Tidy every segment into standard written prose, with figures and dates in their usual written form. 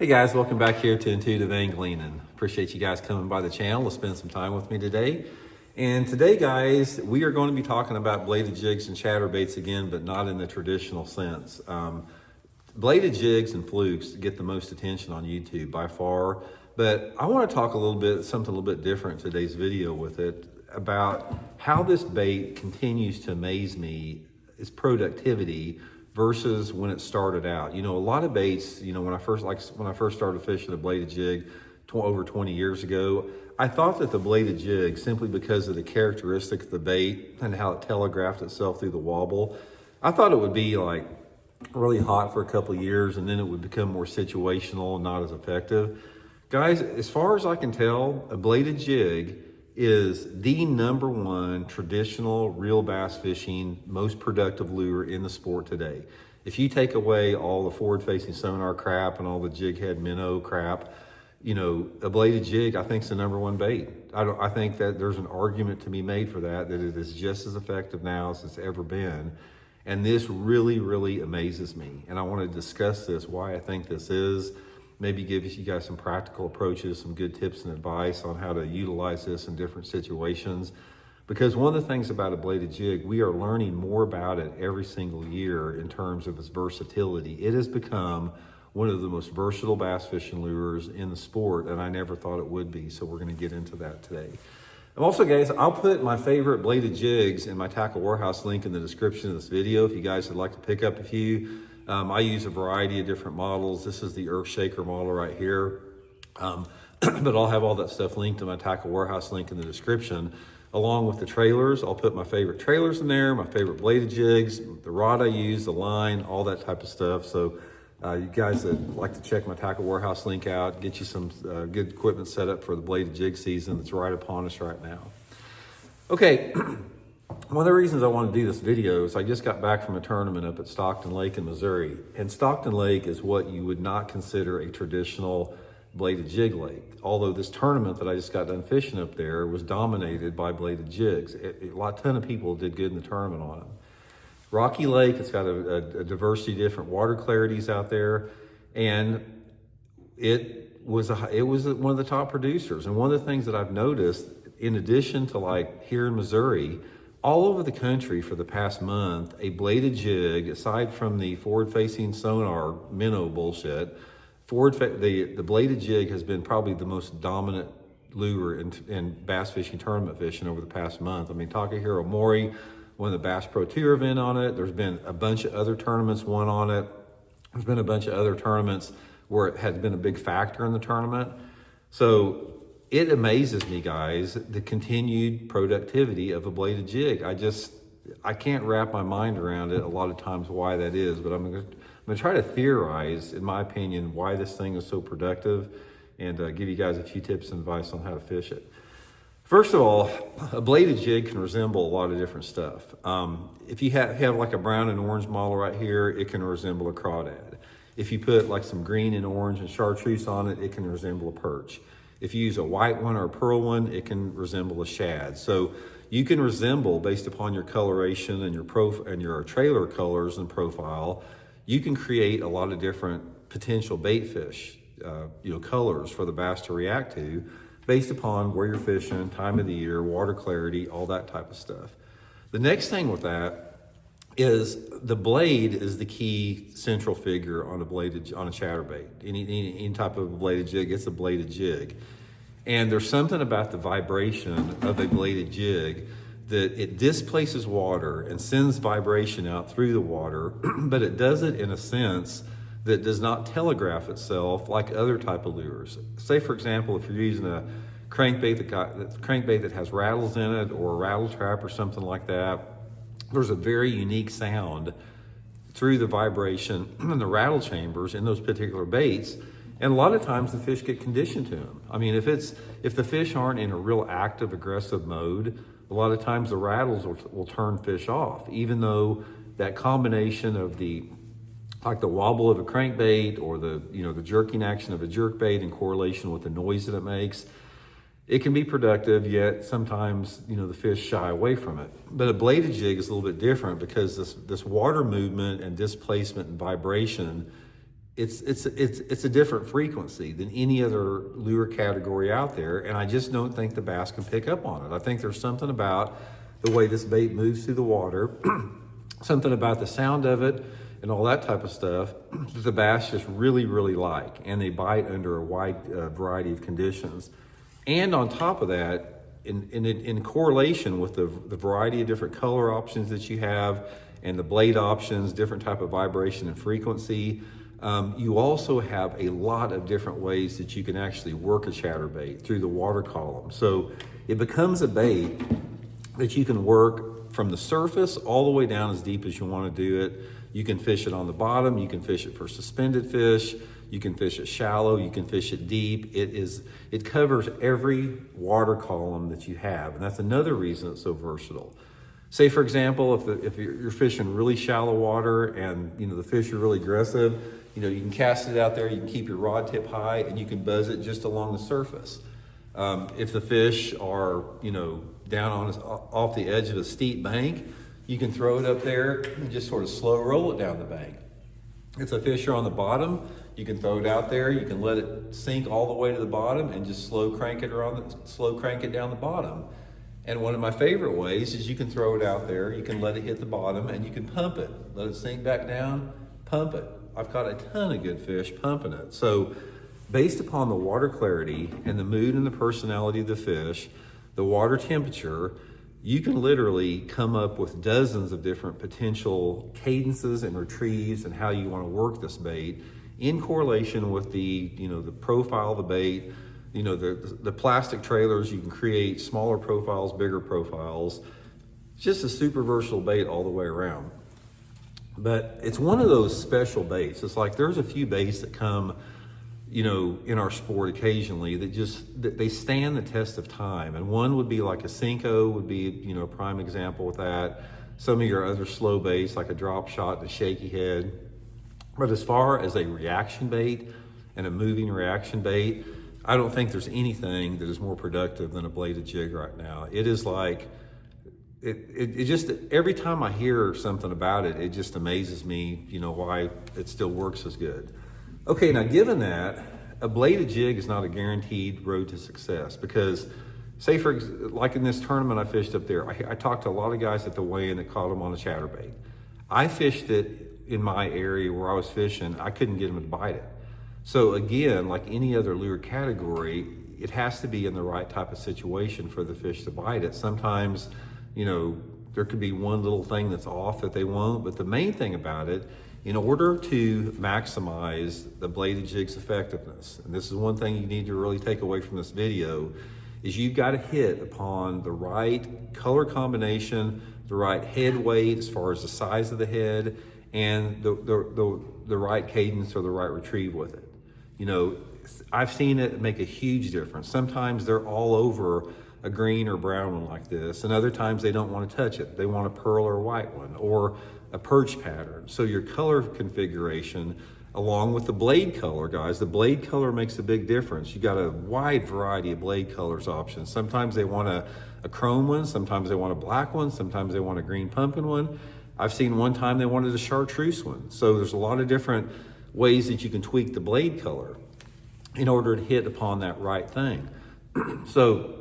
Hey guys, welcome back here to Intuitive Angling, and appreciate you guys coming by the channel to spend some time with me today. And today, guys, we are going to be talking about bladed jigs and chatterbaits again, but not in the traditional sense. Bladed jigs and flukes get the most attention on YouTube by far, but I want to talk a little bit, something a little bit different in today's video with it, about how this bait continues to amaze me, its productivity, versus when it started out. You know, a lot of baits, you know, when I first started fishing a bladed jig over 20 years ago, I thought that the bladed jig, simply because of the characteristic of the bait and how it telegraphed itself through the wobble, I thought it would be like really hot for a couple of years and then it would become more situational and not as effective. Guys, as far as I can tell, a bladed jig is the #1 traditional real bass fishing, most productive lure in the sport today. If you take away all the forward-facing sonar crap and all the jig head minnow crap, you know, a bladed jig, I think, is the #1 bait. I think that there's an argument to be made for that it is just as effective now as it's ever been. And this really, really amazes me. And I want to discuss this, why I think this is, maybe give you guys some practical approaches, some good tips and advice on how to utilize this in different situations. Because one of the things about a bladed jig, we are learning more about it every single year in terms of its versatility. It has become one of the most versatile bass fishing lures in the sport, and I never thought it would be. So we're going to get into that today. And also, guys, I'll put my favorite bladed jigs in my Tackle Warehouse link in the description of this video if you guys would like to pick up a few. I use a variety of different models. This is the Earthshaker model right here. But I'll have all that stuff linked in my Tackle Warehouse link in the description, along with the trailers. I'll put my favorite trailers in there, my favorite bladed jigs, the rod I use, the line, all that type of stuff. So you guys that like to check my Tackle Warehouse link out, get you some good equipment set up for the bladed jig season that's right upon us right now. Okay. One of the reasons I want to do this video is I just got back from a tournament up at Stockton Lake in Missouri. And Stockton Lake is what you would not consider a traditional bladed jig lake. Although this tournament that I just got done fishing up there was dominated by bladed jigs. A ton of people did good in the tournament on them. Rocky Lake, it's got a diversity of different water clarities out there. And it was one of the top producers. And one of the things that I've noticed, in addition to like here in Missouri, all over the country for the past month, a bladed jig, aside from the forward-facing sonar minnow bullshit, the bladed jig has been probably the most dominant lure in bass fishing tournament fishing over the past month. I mean, Takahiro Mori won the Bass Pro Tour event on it. There's been a bunch of other tournaments won on it. There's been a bunch of other tournaments where it has been a big factor in the tournament. So it amazes me, guys, the continued productivity of a bladed jig. I can't wrap my mind around it a lot of times why that is, but I'm gonna try to theorize, in my opinion, why this thing is so productive and give you guys a few tips and advice on how to fish it. First of all, a bladed jig can resemble a lot of different stuff. If you have like a brown and orange model right here, it can resemble a crawdad. If you put like some green and orange and chartreuse on it, it can resemble a perch. If you use a white one or a pearl one, it can resemble a shad. So you can resemble, based upon your coloration and your trailer colors and profile, you can create a lot of different potential bait fish, colors for the bass to react to, based upon where you're fishing, time of the year, water clarity, all that type of stuff. The next thing with that is the blade is the key central figure on a chatterbait. Any type of bladed jig, it's a bladed jig. And there's something about the vibration of a bladed jig that it displaces water and sends vibration out through the water, but it does it in a sense that does not telegraph itself like other type of lures. Say, for example, if you're using a crankbait that has rattles in it, or a rattle trap or something like that, there's a very unique sound through the vibration in the rattle chambers in those particular baits. And a lot of times the fish get conditioned to them. I mean, if the fish aren't in a real active, aggressive mode, a lot of times the rattles will turn fish off, even though that combination of the wobble of a crankbait or the jerking action of a jerkbait in correlation with the noise that it makes, it can be productive, yet sometimes, the fish shy away from it. But a bladed jig is a little bit different because this water movement and displacement and vibration it's a different frequency than any other lure category out there, and I just don't think the bass can pick up on it. I think there's something about the way this bait moves through the water, something about the sound of it and all that type of stuff that the bass just really, really like, and they bite under a wide variety of conditions. And on top of that, in correlation with the variety of different color options that you have and the blade options, different type of vibration and frequency, you also have a lot of different ways that you can actually work a chatterbait through the water column. So it becomes a bait that you can work from the surface all the way down as deep as you want to do it. You can fish it on the bottom, you can fish it for suspended fish, you can fish it shallow, you can fish it deep. It covers every water column that you have, and that's another reason it's so versatile. Say for example, if you're fishing really shallow water and the fish are really aggressive, you can cast it out there, you can keep your rod tip high, and you can buzz it just along the surface. If the fish are down off the edge of a steep bank, you can throw it up there and just sort of slow roll it down the bank. If the fish are on the bottom, you can throw it out there, you can let it sink all the way to the bottom and just slow crank it down the bottom. And one of my favorite ways is you can throw it out there, you can let it hit the bottom, and you can pump it. Let it sink back down, pump it. I've caught a ton of good fish pumping it. So based upon the water clarity and the mood and the personality of the fish, the water temperature, you can literally come up with dozens of different potential cadences and retrieves and how you want to work this bait in correlation with the profile of the bait. The plastic trailers, you can create smaller profiles, bigger profiles. It's just a super versatile bait all the way around. But it's one of those special baits. It's like there's a few baits that come, in our sport occasionally that they stand the test of time. And one would be like a Cinco would be, a prime example with that. Some of your other slow baits like a drop shot and a shaky head. But as far as a reaction bait and a moving reaction bait, I don't think there's anything that is more productive than a bladed jig right now. It is like, it just, every time I hear something about it, it just amazes me, why it still works as good. Okay, now given that, a bladed jig is not a guaranteed road to success because, say like in this tournament I fished up there, I talked to a lot of guys at the weigh-in that caught them on a chatterbait. I fished it in my area where I was fishing, I couldn't get them to bite it. So again, like any other lure category, it has to be in the right type of situation for the fish to bite it. Sometimes, there could be one little thing that's off that they won't, but the main thing about it, in order to maximize the bladed jig's effectiveness, and this is one thing you need to really take away from this video, is you've got to hit upon the right color combination, the right head weight as far as the size of the head, and the right cadence or the right retrieve with it. I've seen it make a huge difference. Sometimes they're all over a green or brown one like this, and other times they don't want to touch it. They want a pearl or a white one, or a perch pattern. So your color configuration, along with the blade color, guys, the blade color makes a big difference. You got a wide variety of blade colors options. Sometimes they want a chrome one, sometimes they want a black one, sometimes they want a green pumpkin one. I've seen one time they wanted a chartreuse one. So there's a lot of different ways that you can tweak the blade color in order to hit upon that right thing. So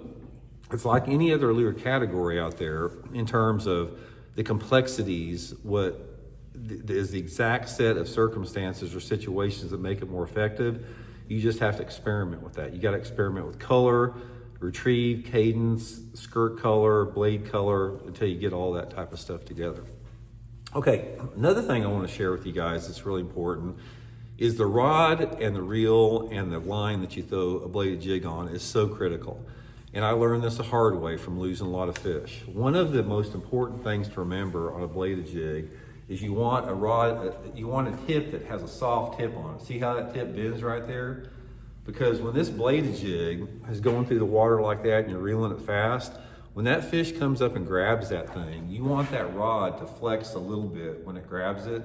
it's like any other lure category out there in terms of the complexities, what is the exact set of circumstances or situations that make it more effective. You just have to experiment with that. You got to experiment with color, retrieve, cadence, skirt color, blade color, until you get all that type of stuff together. Okay, another thing I want to share with you guys that's really important is the rod and the reel and the line that you throw a bladed jig on is so critical. And I learned this the hard way from losing a lot of fish. One of the most important things to remember on a bladed jig is you want a tip that has a soft tip on it. See how that tip bends right there? Because when this bladed jig is going through the water like that and you're reeling it fast, when that fish comes up and grabs that thing, you want that rod to flex a little bit when it grabs it.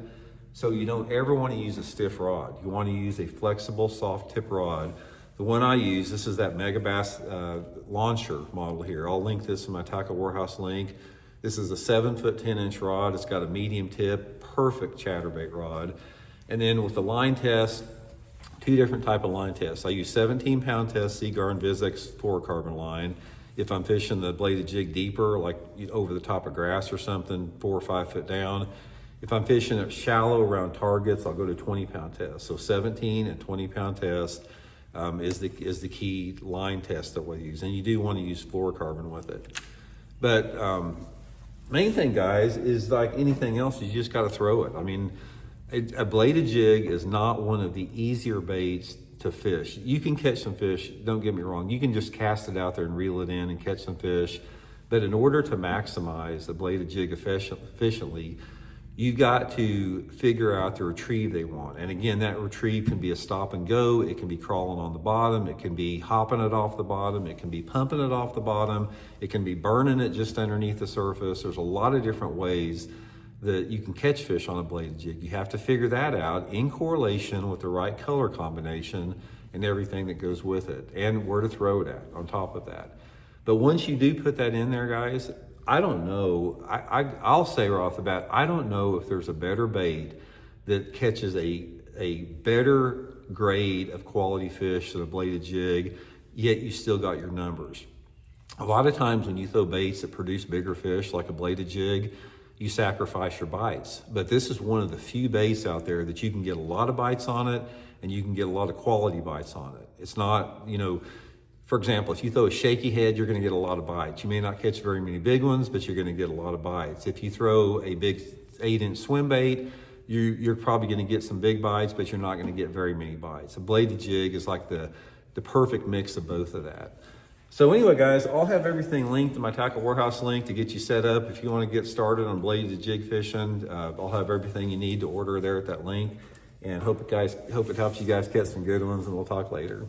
So you don't ever want to use a stiff rod. You want to use a flexible, soft tip rod. The one I use, this is that Megabass launcher model here. I'll link this in my Tackle Warehouse link. This is a 7-foot 10-inch rod. It's got a medium tip, perfect chatterbait rod. And then with the line test, two different type of line tests. I use 17-pound test, Seaguar and Vizix fluorocarbon line. If I'm fishing the bladed jig deeper, like over the top of grass or something, 4 or 5 foot down. If I'm fishing it shallow around targets, I'll go to 20-pound test. So 17 and 20-pound test is the key line test that we use. And you do want to use fluorocarbon with it. But main thing, guys, is like anything else, you just got to throw it. I mean, a bladed jig is not one of the easier baits to fish. You can catch some fish, don't get me wrong. You can just cast it out there and reel it in and catch some fish. But in order to maximize the bladed jig efficiently, you've got to figure out the retrieve they want. And again, that retrieve can be a stop and go. It can be crawling on the bottom. It can be hopping it off the bottom. It can be pumping it off the bottom. It can be burning it just underneath the surface. There's a lot of different ways that you can catch fish on a bladed jig. You have to figure that out in correlation with the right color combination and everything that goes with it, and where to throw it at on top of that. But once you do put that in there, guys, I don't know, I'll say right off the bat, I don't know if there's a better bait that catches a better grade of quality fish than a bladed jig, yet you still got your numbers. A lot of times when you throw baits that produce bigger fish like a bladed jig, you sacrifice your bites. But this is one of the few baits out there that you can get a lot of bites on it, and you can get a lot of quality bites on it. It's not, you know, for example, if you throw a shaky head, you're gonna get a lot of bites. You may not catch very many big ones, but you're gonna get a lot of bites. If you throw a big 8-inch swim bait, you're probably gonna get some big bites, but you're not gonna get very many bites. A bladed jig is like the perfect mix of both of that. So anyway, guys, I'll have everything linked in my Tackle Warehouse link to get you set up. If you want to get started on bladed jig fishing, I'll have everything you need to order there at that link. And hope it helps you guys catch some good ones, and we'll talk later.